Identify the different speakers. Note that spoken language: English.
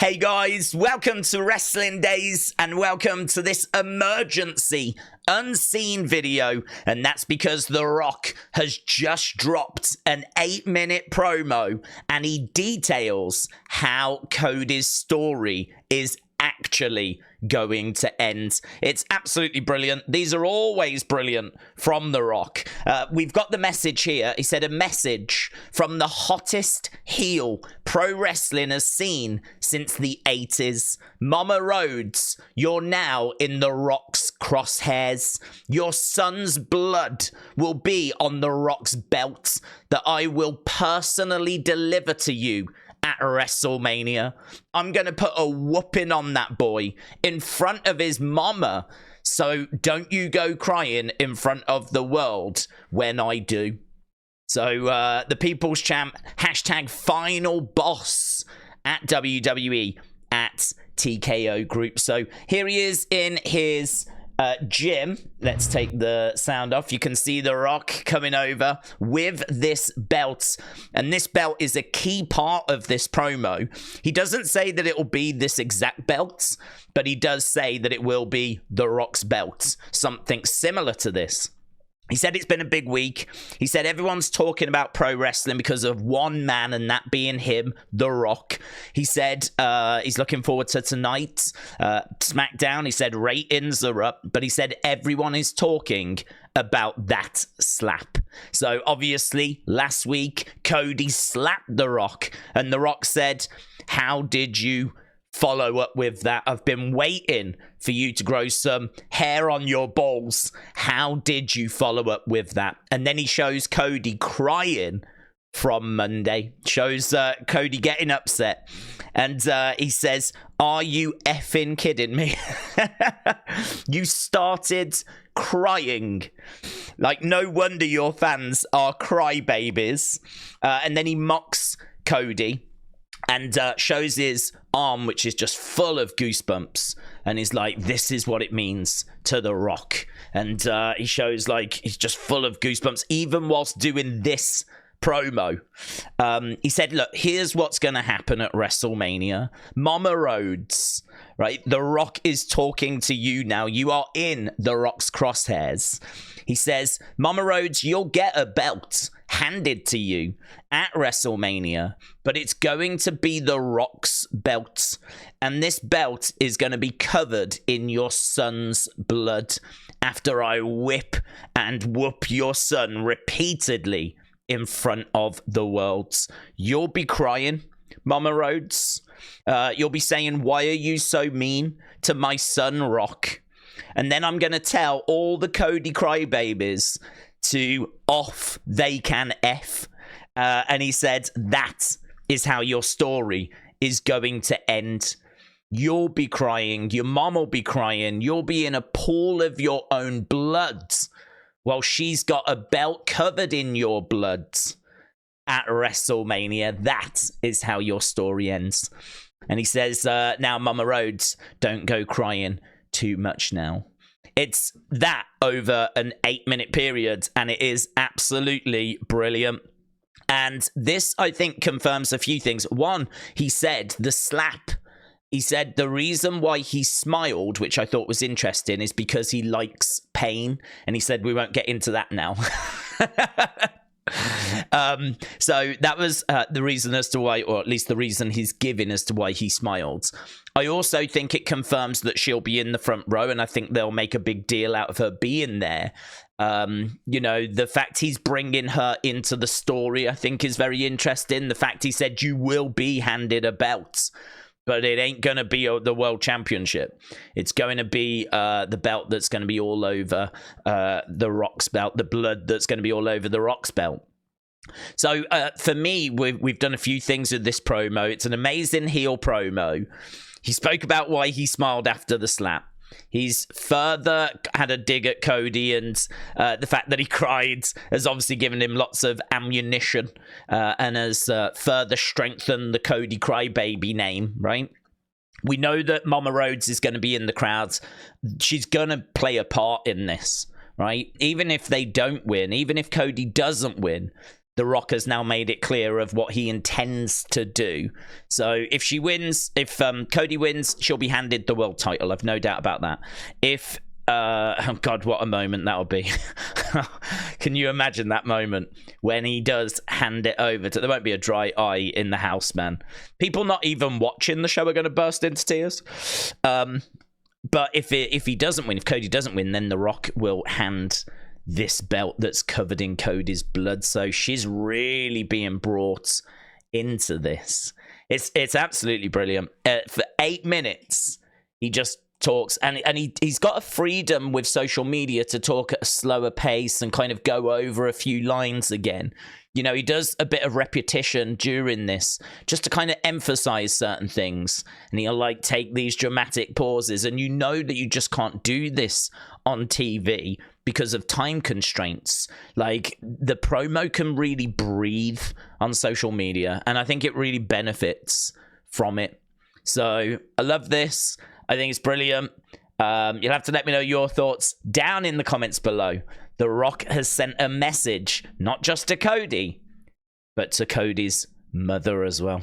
Speaker 1: Hey guys, welcome to Wrestling Daze and welcome to this emergency unseen video, and that's because The Rock has just dropped an 8-minute promo and he details how CODY'S story is actually going to end. It's absolutely brilliant. These are always brilliant from The Rock. We've got the message here. He said, a message from the hottest heel pro wrestling has seen since the 80s. Mama Rhodes, you're now in The Rock's crosshairs. Your son's blood will be on The Rock's belt that I will personally deliver to you at WrestleMania. I'm going to put a whooping on that boy in front of his mama. So don't you go crying in front of the world when I do. So the People's Champ, hashtag final boss at WWE at TKO Group. So here he is in his gym. Let's take the sound off. You can see The Rock coming over with this belt, and this belt is a key part of this promo. He doesn't say that it will be this exact belt, but he does say that it will be The Rock's belt, something similar to this. He said it's been a big week. He said everyone's talking about pro wrestling because of one man, and that being him, The Rock. He said he's looking forward to tonight. SmackDown, he said ratings are up, but he said everyone is talking about that slap. So obviously, last week, Cody slapped The Rock, and The Rock said, how did you follow up with that? I've been waiting for you to grow some hair on your balls. How did you follow up with that? And then he shows Cody crying from Monday. Shows Cody getting upset. And he says, are you effing kidding me? You started crying. Like, no wonder your fans are crybabies. And then he mocks Cody and shows his arm, which is just full of goosebumps, and he's like, this is what it means to The Rock. And he shows like he's just full of goosebumps even whilst doing this promo. He said, look, here's what's going to happen at WrestleMania. Mama Rhodes, right? The Rock is talking to you now. You are in The Rock's crosshairs. He says, Mama Rhodes, you'll get a belt handed to you at WrestleMania, but it's going to be The Rock's belt. And this belt is going to be covered in your son's blood after I whip and whoop your son repeatedly in front of the world. You'll be crying, Mama Rhodes. You'll be saying, why are you so mean to my son Rock? And then I'm going to tell all the Cody crybabies to off they can F. And he said, that is how your story is going to end. You'll be crying. Your mom will be crying. You'll be in a pool of your own blood while she's got a belt covered in your blood at WrestleMania. That is how your story ends. And he says, now, Mama Rhodes, don't go crying too much now. It's that over an 8-minute period, and it is absolutely brilliant. And this, I think, confirms a few things. One, he said the slap. He said the reason why he smiled, which I thought was interesting, is because he likes pain. And he said we won't get into that now. So that was the reason as to why, or at least the reason he's given as to why he smiled. I also think it confirms that she'll be in the front row, and I think they'll make a big deal out of her being there. You know, the fact he's bringing her into the story, I think, is very interesting. The fact he said you will be handed a belt, but it ain't going to be the World Championship. It's going to be the belt that's going to be all over The Rock's belt, the blood that's going to be all over The Rock's belt. So for me, we've done a few things with this promo. It's an amazing heel promo. He spoke about why he smiled after the slap. He's further had a dig at Cody, and the fact that he cried has obviously given him lots of ammunition and has further strengthened the Cody Crybaby name, right? We know that Mama Rhodes is going to be in the crowd. She's going to play a part in this, right? Even if they don't win, even if Cody doesn't win, The Rock has now made it clear of what he intends to do. So if she wins, if Cody wins, she'll be handed the world title. I've no doubt about that. If oh God, what a moment that'll be. Can you imagine that moment when he does hand it over to... There won't be a dry eye in the house, man. People not even watching the show are going to burst into tears. But if he doesn't win, if Cody doesn't win, then The Rock will hand this belt that's covered in Cody's blood. So she's really being brought into this. It's absolutely brilliant. For 8 minutes, he just talks, and he's got a freedom with social media to talk at a slower pace and kind of go over a few lines again. You know, he does a bit of repetition during this just to kind of emphasize certain things, and he'll like take these dramatic pauses, and you know that you just can't do this on TV because of time constraints. Like, the promo can really breathe on social media, and I think it really benefits from it. So I love this. I think it's brilliant. You'll have to let me know your thoughts down in the comments below. The Rock has sent a message, not just to Cody, but to Cody's mother as well.